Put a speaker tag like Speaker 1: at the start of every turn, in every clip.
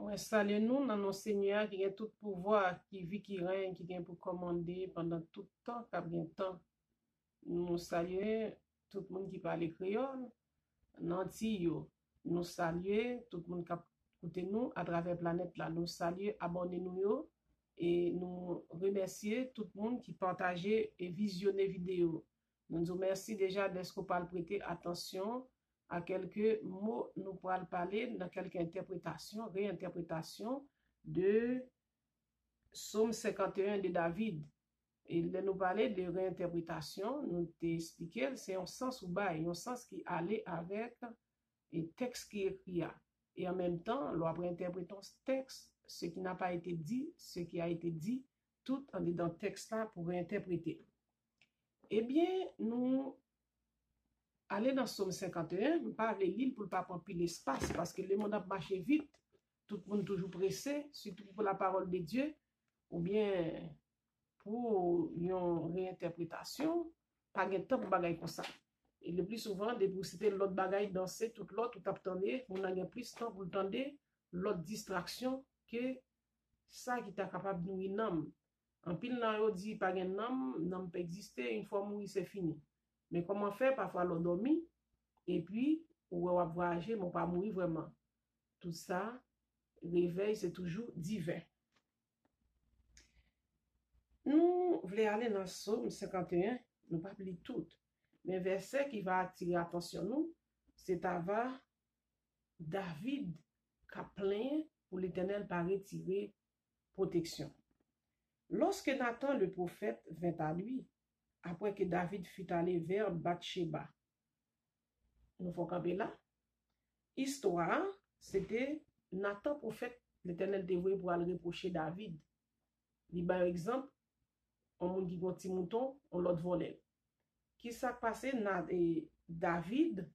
Speaker 1: Ouais, salut nous dans nos seigneurs qui a tout pouvoir, qui vit, qui règne, qui vient pour commander pendant tout temps, qu'a bien temps. Nous saluons tout le monde qui parle créole, nanti yo. Nous saluons tout le monde qui écoute nous à travers la planète là. Nous saluons, abonnez-nous yo, et nous remercier tout le monde qui partageait et visionnait vidéo. Nous nous remercions déjà d'être qu'on parle prêter attention à quelques mots nous pourrons parler dans quelques interprétations, réinterprétations de Psaume 51 de David. Et là, nous parler de réinterprétation, nous t'expliquer, c'est un sens ou bail, un sens qui allait avec le texte qui est écrit. Et en même temps, l'on interpréter ce texte, ce qui n'a pas été dit, ce qui a été dit, tout en est dans le texte là pour réinterpréter. Eh bien, nous aller dans Psaume 51, pas les lire pour ne pas prendre l'espace, parce que le monde a marché vite, tout le monde toujours pressé, surtout pour la parole de Dieu, ou bien pour une réinterprétation, pas de temps pour bagaille comme ça. Et le plus souvent, de vous citer l'autre bagaille danser, tout l'autre, tout attendez, on a plus de temps pour attendre l'autre distraction que ça qui est capable de nous nom. En pile, nan dit pas de nom peut exister, une fois mourir, c'est fini. Mais comment faire? Parfois, l'on dormit, et puis, ou on va voyager, mais on pas mourir vraiment. Tout ça, réveil, c'est toujours divin. Nous voulons aller dans Psaume 51, nous pas lire tout. Mais verset qui va attirer attention nous, c'est avant David qui a plaint pour l'Éternel par retirer protection. Lorsque Nathan le prophète vint à lui, après que David fut allé vers Bathsheba, nous faut camper là. Histoire, c'était Nathan prophète, l'Éternel dévoué pour aller reprocher David. Il par exemple, on moun qui gon ti mouton, on l'autre volé. Qui s'est passé? David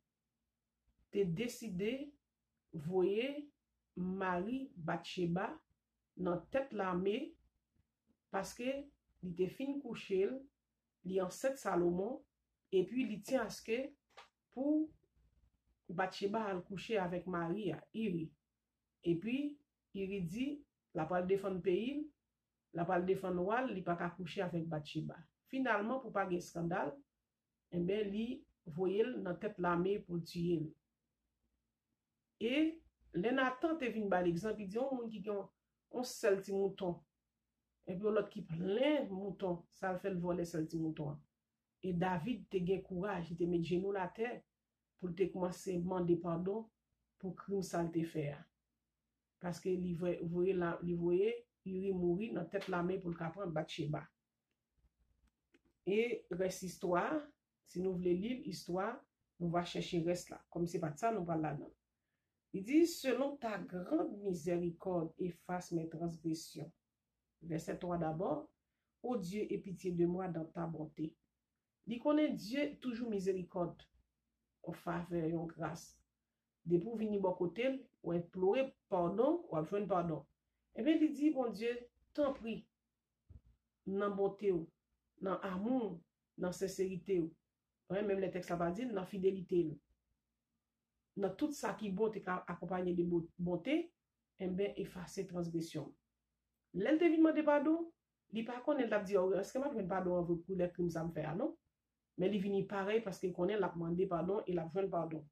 Speaker 1: te décidé voyer Marie Bathsheba dans tête l'armée parce que il était fin coucher, il enceinte Salomon et puis il tient à ce que pour Bathsheba al coucher avec Marie à Iri. Et puis Iri dit la pas défendre le pays, la pas défendre Wal, il pas qu'à coucher avec Bathsheba. Finalement pour pas de scandale, eh bien li voyait dans tête l'armée pour tuer. Et les Nathan te vinn par exemple, il dit on moun qui on seul petit mouton. Et puis l'autre qui plein mouton, ça fait le voler seul petit mouton. Et David te gen courage, il te met genou la terre pour te commencer à demander pardon pour crime ça te faire. Parce que il voyait il mourir dans tête l'armée pour le prendre Bathsheba. Et reste histoire, si nous voulons lire l'histoire, nous va chercher reste là. Comme c'est pas ça, nous va là-dedans. Il dit, selon ta grande miséricorde, efface mes transgressions. Verset 3 d'abord. Ô Dieu, aie pitié de moi dans ta bonté. Il connaît Dieu toujours miséricorde, en faveur et en grâce. Depuis pour venir bon côté, ou implorer pardon, ou besoin pardon. Et bien, il dit, bon Dieu, t'en prie, dans bonté, dans amour, dans sincérité. Même le texte va dire, dans fidélité. Dans tout ça qui est bon, tu accompagné de bonté, et bien, effacer transgression. L'elle te demande pardon, il pas connaît l'a dit est-ce que m'a besoin pardon pour les crimes ça me fait non, mais il vient pareil parce qu'il connaît l'a demandé pardon et l'a besoin pardon.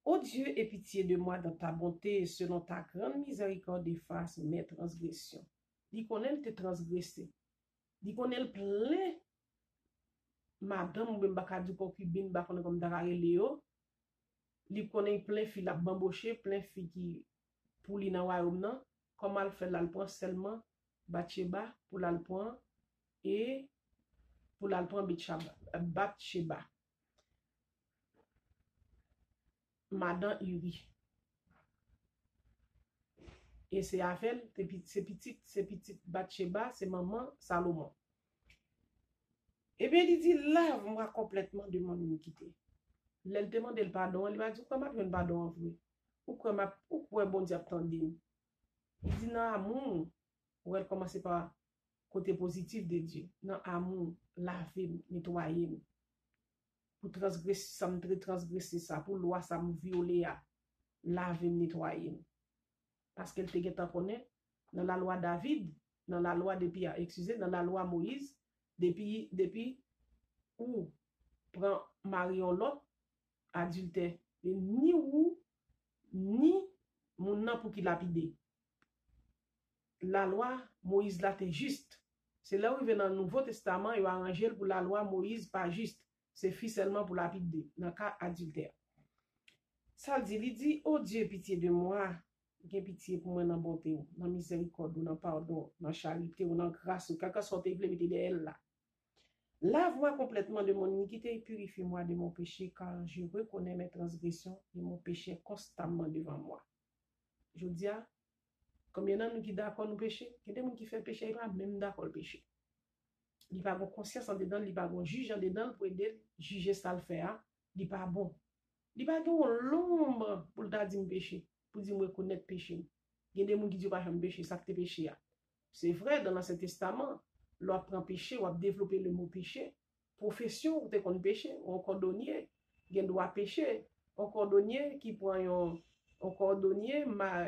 Speaker 1: Ô Dieu, aie pitié de moi dans ta bonté, selon ta grande miséricorde, efface mes transgressions. Il connaît te transgressé. Il connaît plein madame ou même baka du concubine ba connaît comme darare Léo. Il connaît plein fille la bamboché, plein fille qui pour li nan royaume nan. Comment elle fait l'alpon seulement Bathsheba pour l'alpon et pour l'alpon Bathsheba. Madame Uri. Et c'est avec ces petites Bathsheba, c'est maman Salomon. Et bien il dit lave-moi complètement de mon iniquité. Elle demande le pardon, elle va dire comment je pardon en vous. Pourquoi bon Dieu attendez. Il dit non amour, ou elle commence par côté positif de Dieu. Non amour, laver, nettoyer. Pour transgresser, ça me transgresser ça, pour loi ça me violer, laver, nettoyer. parce qu'elle te geta connaît dans la loi David, dans la loi depuis, excusez, dans la loi Moïse, depuis où prend marion l'autre adultère, et ni ou, ni mon nan pour qu'il lapide. La loi Moïse là t'est juste. C'est là où il vient dans le Nouveau Testament, il va arranger pour la loi Moïse pas juste. C'est seulement pour lapider, dans le cas adultère. Ça dit, il dit, oh Dieu, pitié de moi. Gen pitié pour moi dans bonté, dans miséricorde, dans pardon, dans charité, dans grâce, quelque sorte de mettre de elle là. Lave-moi complètement de mon iniquité et purifie-moi de mon péché, car je reconnais mes transgressions et mon péché constamment devant moi. Je dis, combien de gens qui d'accord nous pécher? Il y a des gens qui font péché, ils pas même d'accord le péché. Il va avoir conscience en dedans, il va avoir juge en dedans pour aider juger ça le faire, il pas bon. Il va avoir l'ombre pour le dire péché, pour dire reconnaître péché. Il y a des gens qui disent pas jamais péché, ça que péché. C'est vrai dans l'Ancien Testament, l'on prend péché, on a développé le mot péché. Profession, on qu'on péché, on cordonnier, il doit pécher, on cordonnier qui prend un cordonnier,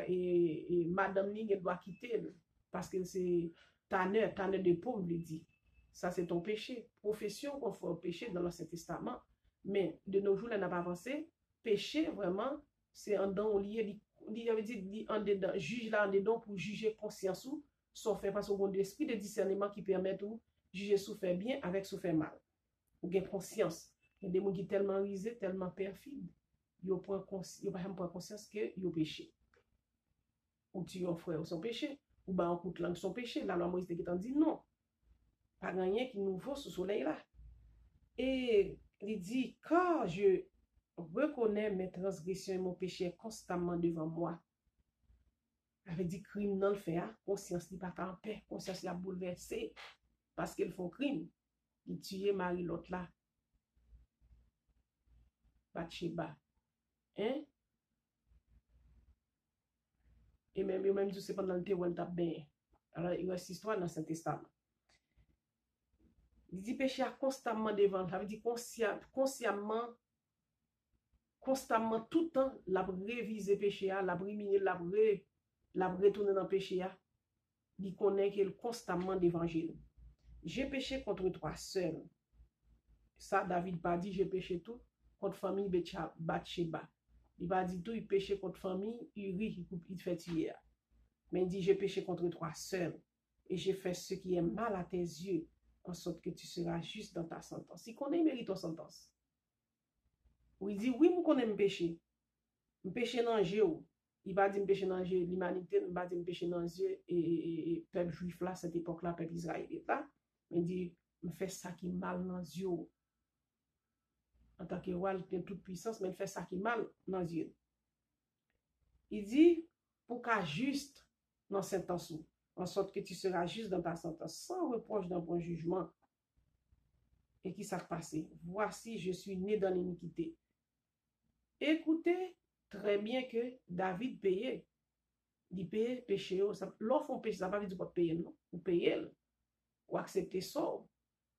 Speaker 1: et madame ni doit quitter parce que c'est tanneur de paume, il dit. Ça, c'est ton péché. Profession qu'on fait au péché dans l'Ancien Testament. Mais de nos jours, on n'a pas avancé. Péché, vraiment, c'est un don lié. Il avait dit, en dedans, juge là en dedans pour juger conscience ou, sauf fait parce qu'on a l'esprit de discernement qui permet de juger sous fait bien avec sous fait mal. Ou bien conscience. Il y a des gens qui sont tellement risés, tellement perfides, ils n'ont pas conscience que ils ont péché. Ou tu as frère son péché, ou bien on coûte langue son péché. La loi Moïse qui t'en dit non. Pas rien qui nous vaut sous le soleil là. Et il dit, car je reconnais mes transgressions et mon péché constamment devant moi. Avait dit crime non le fait, conscience n'est pas en paix, conscience l'a bouleversé parce qu'ils font crime. Ils tuent Marie l'autre là. Bathsheba. Hein? Et même dit c'est pendant le temps où elle tape bien. Alors il reste histoire dans cet testament. Il dit péché constamment devant, ça veut dire consciemment, tout le temps, la réviser péché, la ruminer, la retourner dans le péché. Il connaît qu'il constamment d'évangile. J'ai péché contre toi seul. Ça, David pas dit j'ai péché tout contre famille Bathsheba. Il va dire tout, il péché contre famille, il fait tuer. Mais il dit j'ai péché contre toi seul. Et j'ai fait ce qui est mal à tes yeux, en sorte que tu seras juste dans ta sentence. Il connaît, il mérite ton sentence. Ou il dit oui, moi connais mon péché. Mon péché dans Dieu. Il va dire mon péché dans l'humanité, il va dire mon péché dans Dieu et peuple juif là, cette époque-là, peuple israélite là. Il dit, me fait ça qui mal dans Dieu. En tant que roi, il a toute puissance, mais il fait ça qui mal dans Dieu. Il dit, pour qu'à juste dans cette sentence, en sorte que tu seras juste dans ta sentence, sans reproche d'un bon jugement. Et qui s'est passé? Voici, je suis né dans l'iniquité. Écoutez très bien que David payait. Il payait péché. L'offre on péché, ça ne veut pas dire pas payer, non? Ou payer, ou accepter ça.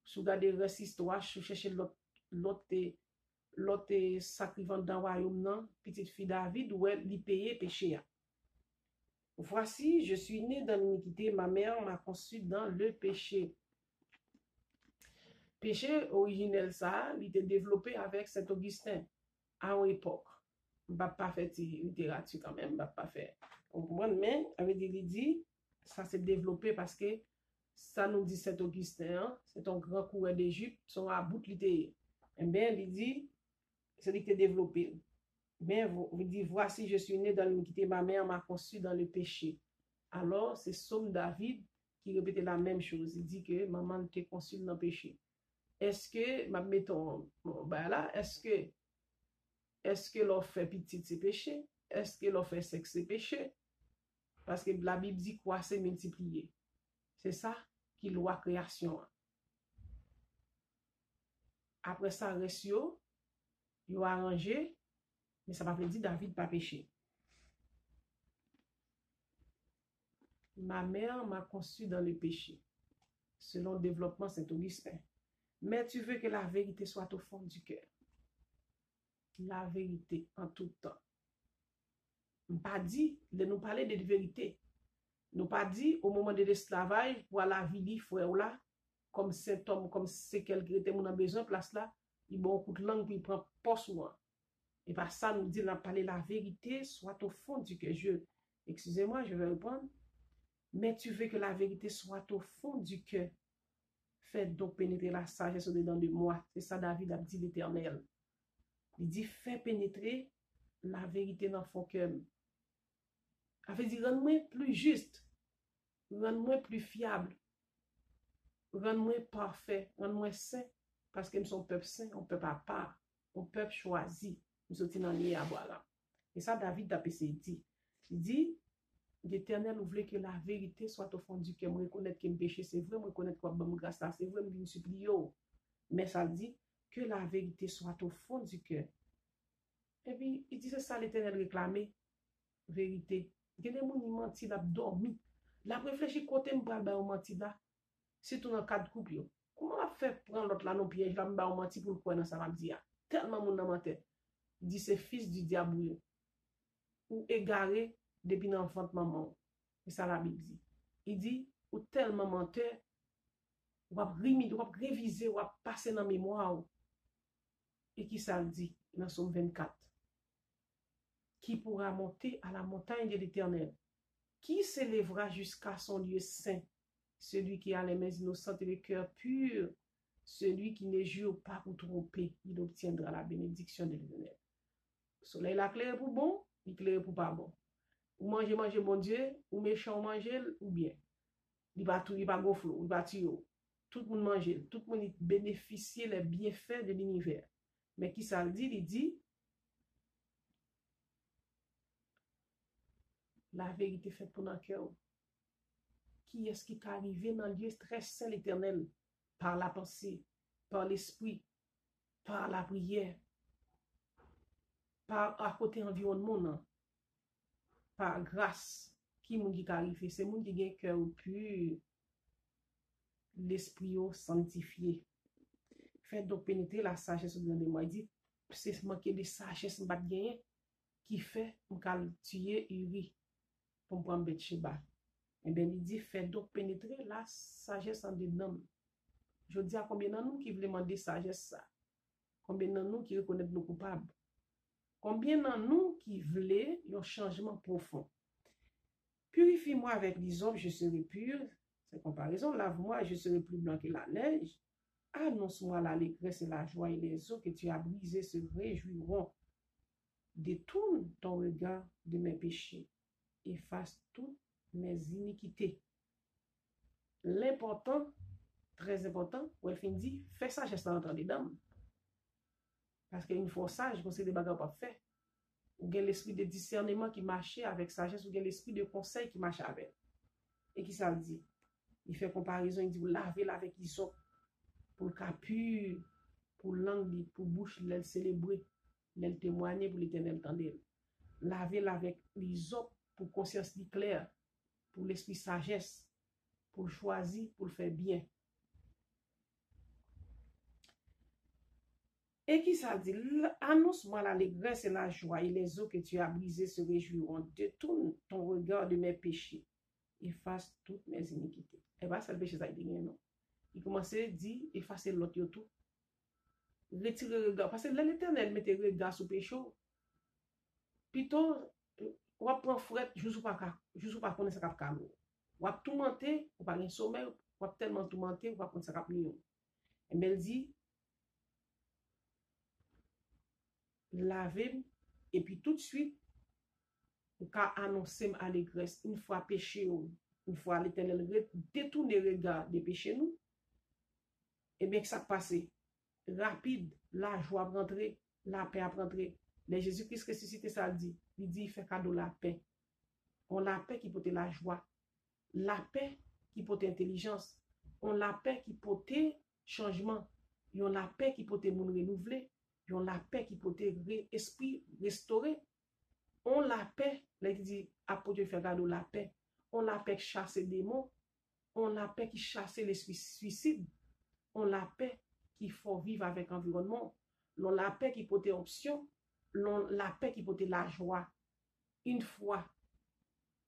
Speaker 1: Si vous regardez le histoire, si vous cherchez l'autre sacrifiant dans le royaume, non? Petite fille David, où elle payait péché. Voici, je suis né dans l'iniquité, ma mère m'a conçu dans le péché. Péché originel, ça, il était développé avec Saint Augustin à une époque. Je ne vais pas faire littérature quand même, je ne vais pas faire. Mais, avec il dit, ça s'est développé parce que ça nous dit Saint Augustin, hein, c'est un grand coureur d'Égypte, son à bout littéraire. Eh bien, il dit, c'est lui qui est développé. Mais il dit, voici, je suis né dans l'iniquité, ma mère m'a conçu dans le péché. Alors, c'est Somme David qui répétait la même chose. Il dit que maman t'est conçue dans le péché. Est-ce que, mettons, ben là, est-ce que l'on fait petit c'est péché? Est-ce que l'on fait sexe c'est péché? Parce que la Bible dit quoi c'est multiplier. C'est ça qui loi création. Après ça, reste yo arrangé, mais ça va pas dire David pas péché. Ma mère m'a conçu dans le péché, selon le développement Saint-Augustin. Mais tu veux que la vérité soit au fond du cœur. La vérité en tout temps. Pas dit, de nous parler de vérité. Nous pas dit au moment de l'esclavage, pour la vie, frère là, comme cet homme, comme c'est quelqu'un qui a besoin de place là, il bon coup de langue, puis il prend poste moi. Et par ça, nous dit, on parler la vérité, soit au fond du cœur. Excusez-moi, je vais répondre. Mais tu veux que la vérité soit au fond du cœur. Faites donc pénétrer la sagesse au-dedans de moi. C'est ça David a dit l'Éternel. Il dit, fais pénétrer la vérité dans ton cœur. Ça veut dire, rends-moi plus juste, rends-moi plus fiable, rends-moi parfait, rends-moi saint, parce que nous sommes peuple saint, on peuple à part, on peuple choisi. Nous sommes dans l'île à boire là. Et ça, David a dit. Il dit, l'Éternel voulait que la vérité soit au fond du cœur. Je reconnais que mes péchés, c'est vrai, je reconnais que mon grâce, c'est vrai, je me supplie. Mais ça dit que la vérité soit au fond du cœur. Et puis, il dit, c'est ça l'Éternel réclamait, vérité. Il y a des gens qui mentent, ils ont dormi. La réfléchir côté m'bral ba ou menti là. C'est tout dans cadre couple yo. Comment on fait prendre l'autre là non piège là m'ba ou menti pour quoi dans ça m'a dit. Tellement moun nan menteur. Il dit c'est fils du diable ou égaré depuis l'enfant de maman. C'est ça la Bible dit. Il dit ou tellement menteur ou va réviser ou va passer dans mémoire. Et qui ça le dit dans Somme 24. Qui pourra monter à la montagne de l'Éternel? Qui s'élèvera jusqu'à son lieu saint? Celui qui a les mains innocentes et le cœur pur, celui qui ne jure pas pour tromper, il obtiendra la bénédiction de l'Éternel. Le soleil la clair pour bon, il clair pour pas bon. Ou manger bon Dieu, ou méchant manger, ou bien. Il va tout, il va gonfler, il va tuer. Tout le monde mange, tout le monde bénéficie les bienfaits de l'univers. Mais qui ça le dit? Il dit, la vérité faite pour notre cœur. Qui est-ce qui est arrivé dans le lieu très saint l'Éternel? Par la pensée, par l'esprit, par la prière, par à côté environnement, par grâce. Qui est-ce qui est arrivé? C'est monde qui a un cœur pur, l'esprit sanctifié. Faites donc pénétrer la sagesse dans de moi. Il dit, c'est manquer de sagesse qui fait me tuer Uri pour me prendre Bathsheba. Et bien, il dit, faites donc pénétrer la sagesse en dedans. Je dis à combien de nous qui veulent demander sagesse ça? Combien de nous qui reconnaissent nos coupables? Combien de nous qui veulent un changement profond? Purifie-moi avec l'hysope, je serai pur. C'est comparaison. Lave-moi, je serai plus blanc que la neige. Annonce-moi l'allégresse et la joie et les eaux que tu as brisées se réjouiront. Détourne ton regard de mes péchés. Efface toutes mes iniquités. L'important, très important, où elle finit dit, fais sagesse dans l'entrée des dames. Parce qu'une fois sage, on sait des bagages pas fait. Ou bien l'esprit de discernement qui marchait avec sagesse, ou bien l'esprit de conseil qui marchait avec. Et qui ça dit? Il fait comparaison, il dit, vous lavez avec l'hysope, pour le cas pur, pour langue, pour bouche, l'elle célébrer, l'elle témoigner pour l'Éternel tendel. Lavez avec l'hysope pour conscience claire, pour l'esprit sagesse, pour choisir, pour le faire bien. Et qui ça dit? Annonce-moi l'allégresse et la joie, et les eaux que tu as brisées se réjouiront. Détourne ton regard de mes péchés. Efface toutes mes iniquités. Et bien, ça le péché, ça dit non. Il commençait à dire, effacer l'autre tout. Retirer le regard. Parce que l'Éternel mettait le regard sur le péché. Plutôt, on va prendre fret, je ne sais pas connaître ça cap on va tout mentir, on va pas un sommeil, on va tellement tout mentir, on va prendre ça cap million. Et elle dit, laver, et puis tout de suite, on va annoncer allégresse, une fois péché, une fois l'Éternel détourner le regard des péchés nous, et bien que ça passe rapide, la joie rentrer, la paix rentrer. Mais Jésus-Christ ressuscité, ça dit, il dit, il fait cadeau la paix. On la paix qui porte la joie, la paix qui porte l'intelligence, on la paix qui porte changement, on la paix qui porte monde renouvelé, on la paix qui porte esprit restauré, on la paix, là il dit, apôtre Dieu fait cadeau la paix, on la paix qui chasse les démons, on la paix qui chasse l'esprit suicide, on la paix qui faut vivre avec environnement, on la paix qui porte option, la paix qui porte la joie. une fois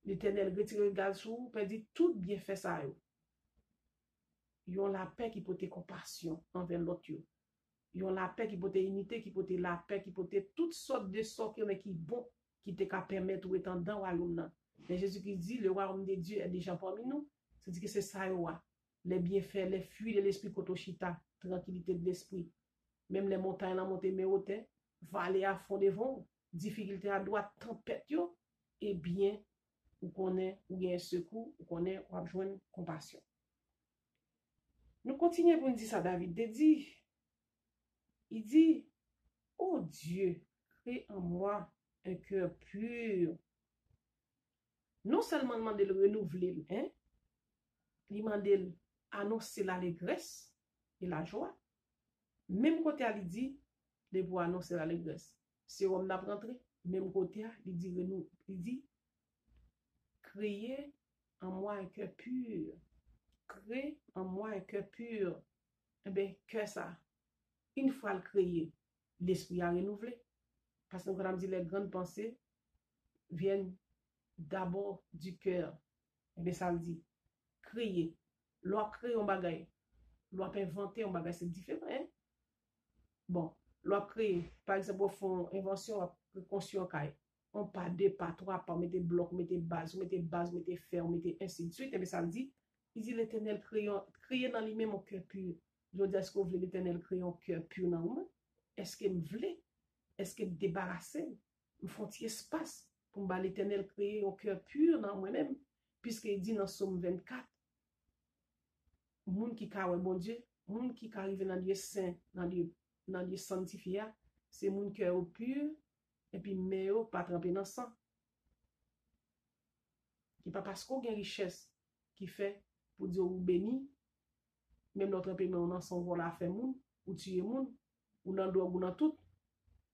Speaker 1: l'Éternel retire le gaz sur vous, peut dire tout bien fait ça. Ils ont la paix qui peut être compassion envers l'autre. Ils ont la paix qui peut être unité, qui peut être la paix, qui peut être toutes sortes de sorts qui bon, qui te permettre ou étant dans le mais Jésus-Christ dit, le royaume de Dieu est déjà parmi nous. C'est-à-dire que c'est ça, les bienfaits, les fruits de l'esprit kotoshita, tranquillité de l'esprit. Même les montagnes, la montée, mais haute, vallée à fond de vent, difficulté à droite, tempête, et bien, ou connaît, ou y a un secours, ou connaît, ou a besoin de compassion. Nous continuons pour nous dire ça, David. Il dit, oh Dieu, crée en moi un cœur pur. Non seulement demander le renouveler, hein, il demander annoncer l'allégresse et la joie. Même côté, il dit, de pour annoncer l'allégresse. C'est on n'a pas rentré. Même côté, il dit, créer en moi un cœur pur. Créer en moi un cœur pur. Eh bien, que ça, une fois le créé, l'esprit a renouvelé. Parce que quand on dit les grandes pensées viennent d'abord du cœur. Eh bien, ça le dit. Créer. L'on crée un bagage. L'on inventer un bagage, c'est différent. Hein? Bon, l'on crée, par exemple, au fond, invention, construction, on pas deux pas, trois pas, mettez bloc, mettez base, mettez fer, mettez ainsi de suite. Et bien, ça le dit. Il dit l'Éternel créé dans lui-même un cœur pur. Je dis, est-ce que vous voulez l'Éternel créer un cœur pur dans vous? Est-ce que vous voulez? Est-ce que vous débarrassez? Vous faites un espace pour l'Éternel créer un cœur pur dans moi-même? Puisqu'il dit dans Somme 24, moun qui kawe bon Dieu, moun qui arrive dans Dieu saint, dans Dieu sanctifié, c'est moun cœur pur, et puis mais pas trempé dans sang. Qui pas parce qu'on a une richesse qui fait pour Dieu ou béni, même notre paiement dans son vol à faire moun, ou tuer moun, ou dans drogue ou dans tout,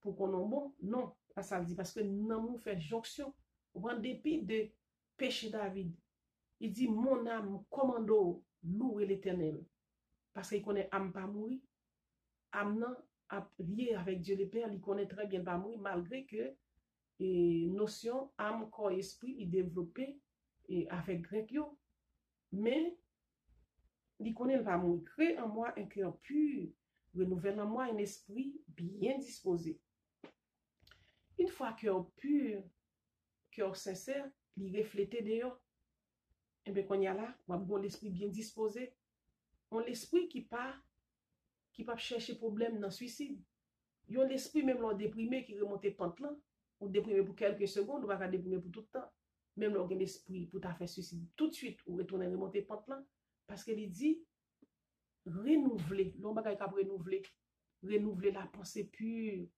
Speaker 1: pour qu'on en bon. Non, pas ça le dit, parce que non moun fait jonction. En dépit de péché David, il dit, mon âme commando louer l'Éternel. Parce qu'il connaît âme pas mourir. Âme non, lié avec Dieu le Père, il connaît très bien pas mourir, malgré que notion âme, corps, esprit, il développé avec grec. Mais il connaît pas mourir. Crée en moi un cœur pur, renouvelle en moi un esprit bien disposé. Une fois cœur pur, cœur sincère, il reflète d'ailleurs. Et bien, quand il y a là, on a bon l'esprit bien disposé. On l'esprit qui pas chercher problème dans le suicide. Il y a l'esprit même l'on déprimé qui remonte pente là, ou déprimé pour quelques secondes, ou pas déprimé pour tout le temps. Même l'on a l'esprit pour ta faire suicide tout de suite, ou retourner remonter pente là. Parce qu'il dit, renouveler, l'on va renouveler la pensée pure,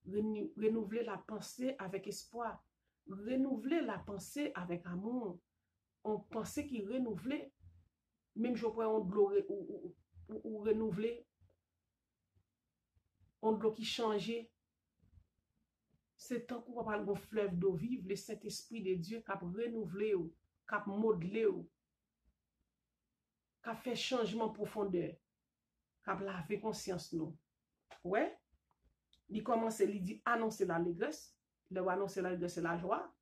Speaker 1: renouveler la pensée avec espoir, renouveler la pensée avec amour. On pensait qu'il renouvelait, même je pourrais on ou renouveler, on doit qui changer. C'est tant qu'on va parler d'un fleuve d'eau vive, le Saint-Esprit de Dieu qui a renouvelé, qui a modelé, qui a fait changement profondeur, qui a lavé conscience nous. Ouais, il commence, il dit annoncer l'allégresse, il va annoncer l'allégresse et la joie,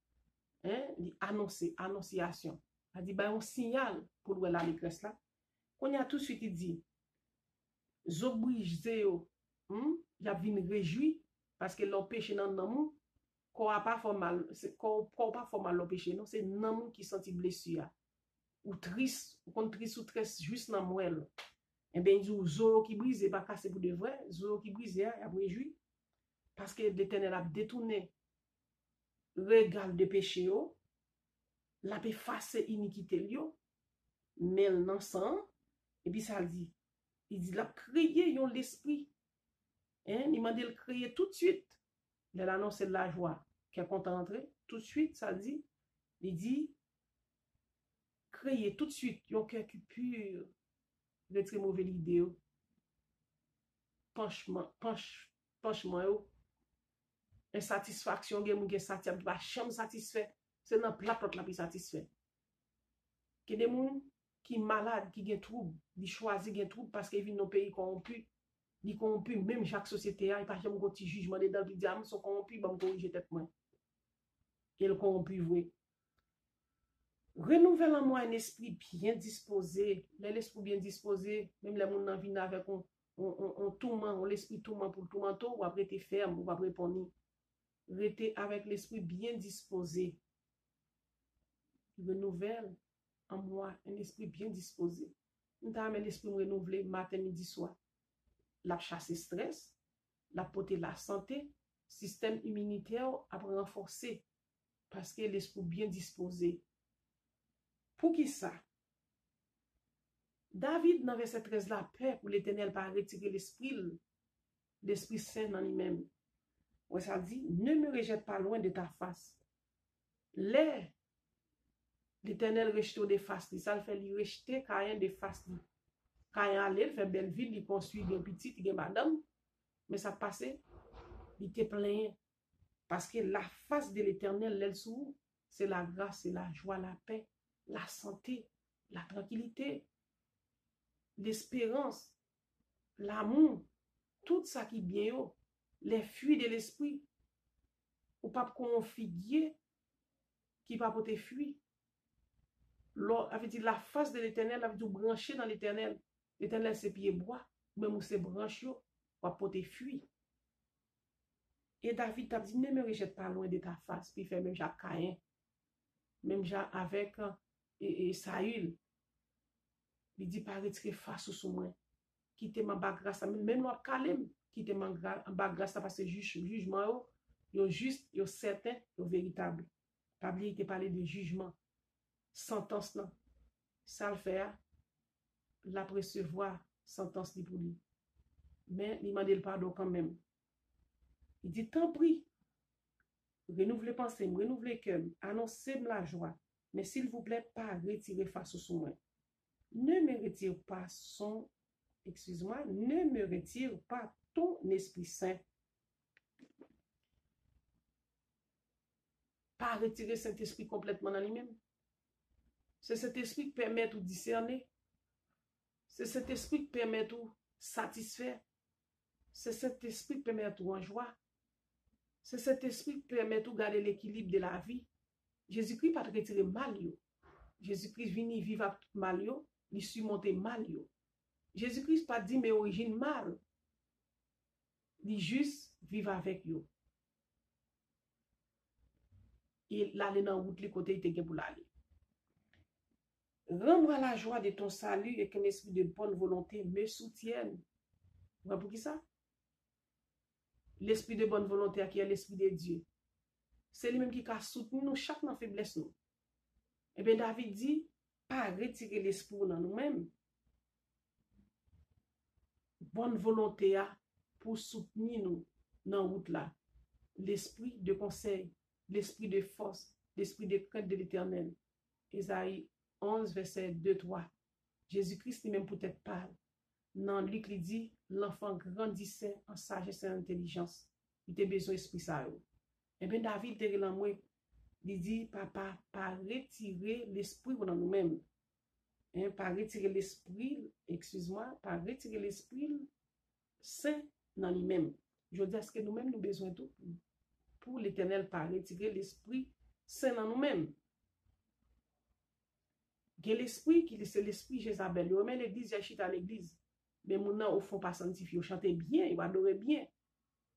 Speaker 1: hein, il annoncer, annonciation. Il dit, ben, on signale pour l'allégresse là. Quand il y a tout de suite, il dit, Zobrige, il a venu réjouir parce que l'empêche dans le monde, qu'on n'a pas fait mal, qu'on pas fait mal l'empêche, non, c'est non qui senti blessure, ou triste, ou qu'on triste ou triste juste dans moelle. Et bien, il dit, Zoro qui brise, pas cassé pour de vrai, Zoro qui brise, il a réjoui parce que l'Éternel a détourné regard de péché, l'a effacé iniquité, mais non sang, et puis ça dit, il dit, l'a créé l'esprit, hein, il m'a dit le créer tout de suite, il a annoncé de la joie, qui est content d'entrer, tout de suite, ça dit, il dit, créer tout de suite, yon cœur qui pur, de très mauvaise idée, penchement, insatisfaction, gen pas chambre satisfait, c'est dans plat la plus satisfait. Que des gens qui malade, qui gen trouble, ils choisissent gen trouble parce qu'ils vivent dans un pays corrompu, ils corrompu, même chaque société, il n'y a pas de jugement dedans, ils disent, sont corrompus, ils vont corriger tête moi. et le corrompu vrai. Renouvelle en moi un esprit bien disposé. L'esprit bien disposé, même les gens qui viennent avec un tourment, l'esprit tourment pour le tourmenter, ou après t'es ferme, ou après répondre. Restez avec l'esprit bien disposé. Renouvelle en moi un esprit bien disposé. Nous avons l'esprit renouvelé matin, midi, soir. La chasse stress, la porter la santé, système immunitaire à renforcer parce que l'esprit bien disposé. Pour qui ça? David, dans verset 13, la paix pour l'Éternel par retirer l'Esprit Saint dans lui-même. Ouais, ça dit, ne me rejette pas loin de ta face. L'Éternel rejette des faces, ça le fait lui rejeter Caïn des faces. Caïn allait, il fait belle ville, il construit des petites, il madame, mais ça passait, il était plein. Parce que la face de l'Éternel, elle s'ouvre, c'est la grâce, c'est la joie, la paix, la santé, la tranquillité, l'espérance, l'amour, tout ça qui est bien, les fruits de l'esprit, ou pas confier qui pas pour te fuir. La face de l'Éternel, avait dit brancher dans l'Éternel. L'Éternel, c'est pied bois, même où c'est branche, pour te fuir. Et David t'a dit, ne me rejette pas loin de ta face. Puis il fait même Jacques Caïn, même Jacques avec Saül. Il dit, pas retirer face sous moi. Quitte ma bagrâce, même moi, calme, quitte ma bagrâce, parce que jugement, yo juste, yo certain, yo véritable. Pas oublier qu'il parle de jugement. Sentence, non. Ça le fait, la recevoir, sentence li pour lui. Mais il m'a dit le pardon quand même. Il dit, tant pis, renouvelez pensée, renouvelez cœur, annoncez la joie. Mais s'il vous plaît, pas retirer face sur moi. Ne me retire pas excuse-moi, ne me retire pas ton Esprit Saint. Pas retirer cet esprit complètement dans lui-même. C'est cet esprit qui permet de discerner. C'est cet esprit qui permet de satisfaire. C'est cet esprit qui permet de en joie. C'est cet esprit qui permet de garder l'équilibre de la vie. Jésus-Christ pas retirer mal. Jésus-Christ vient vivre avec mal. Il surmonte mal. Jésus-Christ pas dit mais origine mal. Il juste vivre avec eux. Et l'aller dans route les côtés était pour l'aller. Rends-moi la joie de ton salut et qu'un esprit de bonne volonté me soutienne. Vous voyez pour qui ça? L'esprit de bonne volonté qui est l'esprit de Dieu. C'est lui-même qui a soutenu nous chaque dans faiblesse nous. Et bien David dit, pas retirer l'esprit dans nous-mêmes. Bonne volonté pour soutenir nous dans la route là. L'esprit de conseil, l'esprit de force, l'esprit de crainte de l'Éternel. Ésaïe 11, verset 2-3. Jésus-Christ lui-même peut-être parle. Dans Luc, il dit, l'enfant grandissait en sagesse et en intelligence. Il a besoin d'esprit ça. Et bien David, il dit, papa, pas retirer l'esprit dans nous-mêmes. Hein, pas retirer l'esprit, excuse-moi, pas retirer l'esprit saint dans lui-même. Je dis, est-ce que nous-mêmes nous besoin de tout pour l'Éternel, pas retirer l'esprit saint dans nous-mêmes. Il y a l'esprit qui c'est l'esprit Jézabel. Il remet l'église, il chita à l'église. Mais maintenant, au fond, pas sanctifié. Il chante bien, il adorer bien.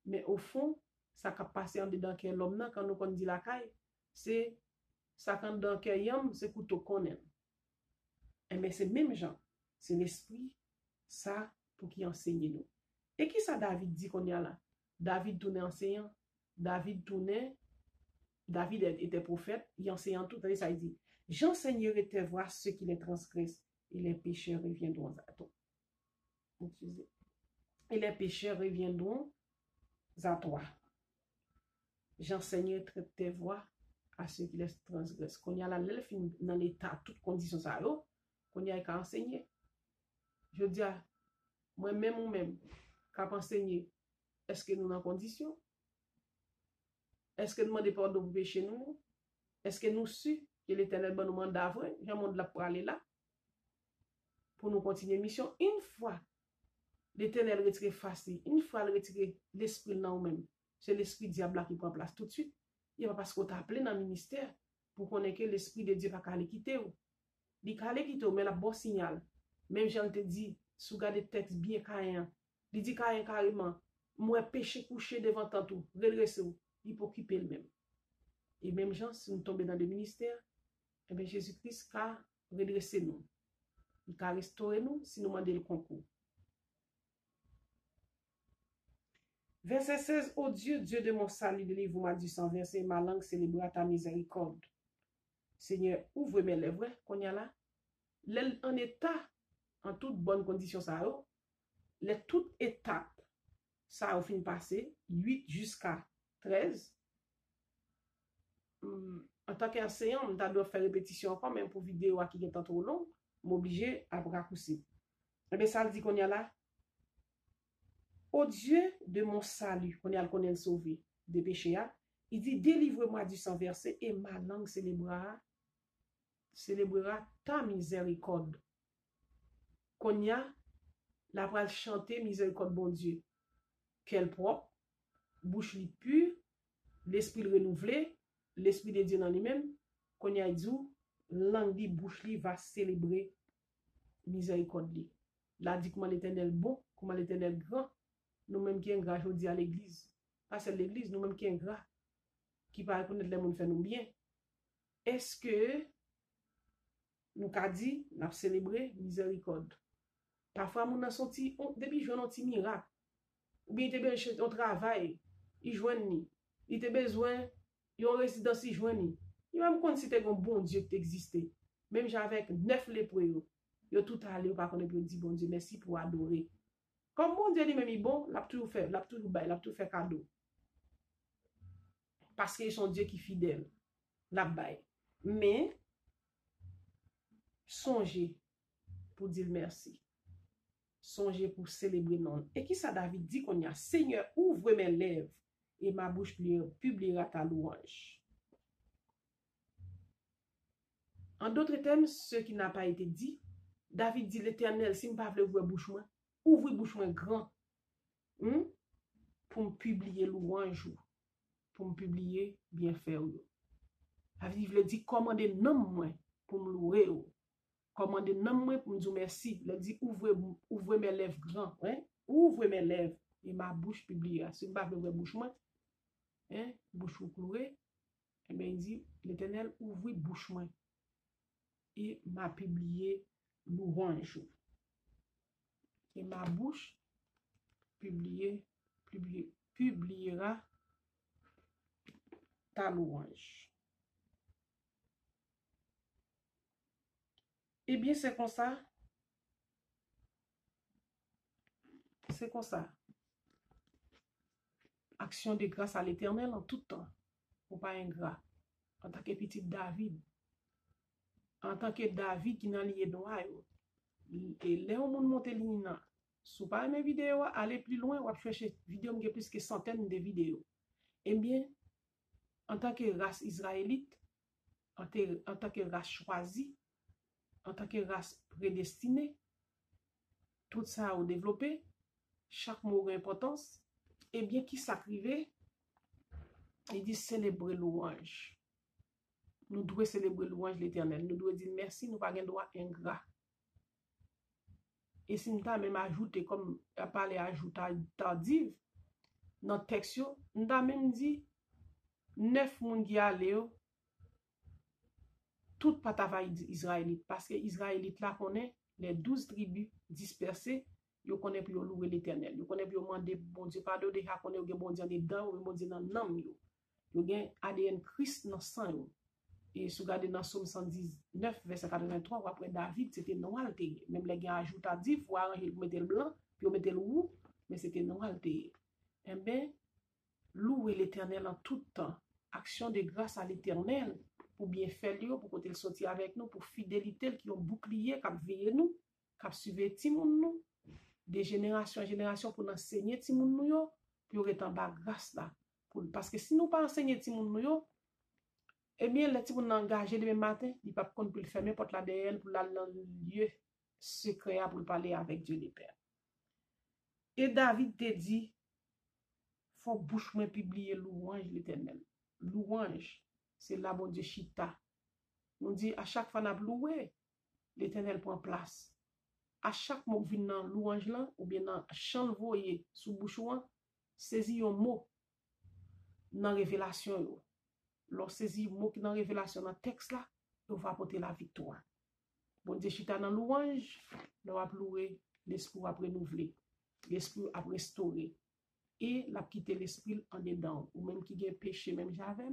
Speaker 1: Mais au fond, ça qui passe en dedans que l'homme, quand nous dit la caille, c'est ça quand dans que yam, c'est couteau qu'on aime. Mais c'est même gens. C'est l'esprit, ça, pour qui enseigne nous. Et qui ça David dit qu'on y a là? David tournait enseignant. David était prophète, il enseignant tout. Ça il dit, j'enseignerai tes voies ceux qui les transgressent, et les pécheurs reviendront à toi. Et les pécheurs reviendront à toi. J'enseignerai tes voies à ceux qui les transgressent. Qu'on y a là, dans l'état, toutes conditions ça, qu'on y a qu'à enseigner. Je dis, moi-même ou même, qu'à enseigner, est-ce que nous sommes en condition? Est-ce que nous demandons pardon pour pécher nous? Est-ce que nous su que l'Éternel nous demande d'avant? J'ai un monde là pour aller là. Pour nous continuer la mission. Une fois, l'Éternel retire facile. Une fois, il retire l'esprit dans nous-mêmes. C'est l'esprit diable qui prend place tout de suite. il va parce qu'on t'a appelé dans le ministère pour connaître que l'esprit de Dieu va aller quitter ou. Il va aller quitter ou, mais la bon signal. Même Jean te dit, sous garde texte bien Caïn, il dit Caïn carrément, moi péché couché devant tant tout, redressez ou, il peut occuper le même. Et même Jean, si nous tombons dans le ministère, eh bien Jésus-Christ a redressé nous. Il a restauré nous si nous demandons le concours. Verset 16, ô Dieu, Dieu de mon salut, délivre-moi du sang versé, ma langue célébrera ta miséricorde. Seigneur, ouvre mes lèvres, qu'on y a là. En état, en toute bonne condition, ça a, les toutes étapes, ça a fini passé, 8 jusqu'à 13. En tant qu'enseignant, on doit faire répétition encore, même pour vidéo qui est trop long, m'obliger à raccourcir. Et bien, ça dit qu'on y a là. Ô Dieu de mon salut, qu'on y a sauvé des péchés, il dit, délivre-moi du sang versé et ma langue célébrera ta miséricorde. Qu'on y a, la voix chanter miséricorde, bon Dieu. Quel propre, bouche li pure, l'esprit renouvelé, l'esprit de Dieu dans lui-même, qu'on y a dit, langue li, bouche li va célébrer miséricorde li. Là dit comment l'Éternel bon, comment l'Éternel grand, nous-mêmes qui ingrat aujourd'hui à l'église. Pas c'est l'église, nous-mêmes qui ingrat, qui va reconnaître les gens fait nous bien. Est-ce que nous avons dit, nous avons célébré miséricorde? Parfois, nous avons senti, depuis jouer un petit miracle, ou bien il était bien au travail, il joignent, il était besoin, il a une résidence, il joignent. Il va me compte si c'était un bon Dieu qui existait. Même j'avais 9 lépreux, ils tout allé, par contre, ils dit bon Dieu, merci pour adorer. Comme mon Dieu lui-même est bon, il a toujours fait, il a toujours fait cadeau. Parce qu'ils sont Dieu qui est fidèle. La baille. Mais, songez pour dire merci. Songez pour célébrer non. Et qui ça David dit qu'on y a, Seigneur, ouvre mes lèvres et ma bouche publiera ta louange. En d'autres termes, ce qui n'a pas été dit, David dit l'Éternel, si je ne veux pas ouvrir bouche moi, ouvre bouche moi grand, pour me publier louange, pour me publier bienfait. David veut dire commandez nom moi pour me louer. Commandez nom moi pour me dire merci. Il dit ouvrez mes lèvres grand, ouvre mes lèvres et ma bouche publiera. Si je ne veux pas ouvrir bouche moi, bouche clouée, et bien il dit l'Éternel ouvre bouche moi et m'a publié louange. Et ma bouche publiera ta louange. Eh bien, c'est comme ça. C'est comme ça. Action de grâce à l'Éternel en tout temps. Ou pas ingrat. En tant que petit David. En tant que David qui n'a lié noir. Et là, on monte l'île. Si vous pas mes vidéos, allez plus loin, ou chercher vidéo, il y a plus que centaines de vidéos. Eh bien, en tant que race israélite, en tant que race choisie, en tant que race prédestinée, tout ça a développé, chaque mot a importance, et bien qui s'acrivait, il dit célébrer louange. Nous devons célébrer louange l'Éternel. Nous devons dire merci, nous n'avons pas de droit ingrat. Et si nous avons même ajouté, comme il a parlé ajouté tardive, dans le texte, nous avons même dit 9 personnes qui allaient, tout pas travail israélite. Parce que Israélite là connaît les 12 tribus dispersées, ils connaissent pour louer l'Éternel. Ils connaissent pour demander bon Dieu pardon, ils connaissent bon Dieu dedans, ou bon Dieu dans l'âme. Ils ont ADN Christ dans le sang. Et si vous regardez dans Somme 119, verset 83, après David, c'était noir. Même les gars ajoutent à dire, il faut arranger pour mettre le blanc, puis mettre le roux, mais c'était noir. Eh bien, louer l'Éternel en tout temps. Action de grâce à l'Éternel pour bien faire, pour qu'on le sortir avec nous, pour fidélité, qui ont bouclier, qui ont veillé nous, qui ont suivi nous, de génération en génération pour enseigner nous, pour être en bas grâce là. Parce que si nous pas enseigner nous, eh bien, les gens engagés demain matin, ils ne peuvent pas le fermer porte la derrière pour aller dans le lieu secret pour parler avec Dieu le Père. Et David te dit, faut bouche moi publier louange l'Éternel. louange. C'est là, bon Dieu, chita. Nous dit, à chaque fois, nous loué, l'Éternel prend place. À chaque mot vient dans louange là, ou bien dans chant voyer sous bouchouan, saisi un mot dans révélation. Lorsque saisi un mot qui dans révélation dans texte là, on va apporter la victoire. Bon Dieu, chita dans louange, nous va louer, l'esprit va renouveler, l'esprit va restaurer. Et la quitter l'esprit en dedans, ou même qui a péché, même j'avais,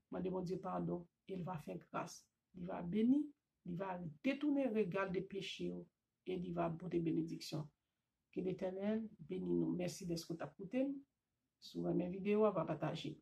Speaker 1: m'a demandé pardon, il va faire grâce, il va bénir, il va détourner le regard des péchés et il va porter bénédiction. Que l'Éternel bénisse nous. Merci d'être écouté. Sur mes vidéos, on va partager.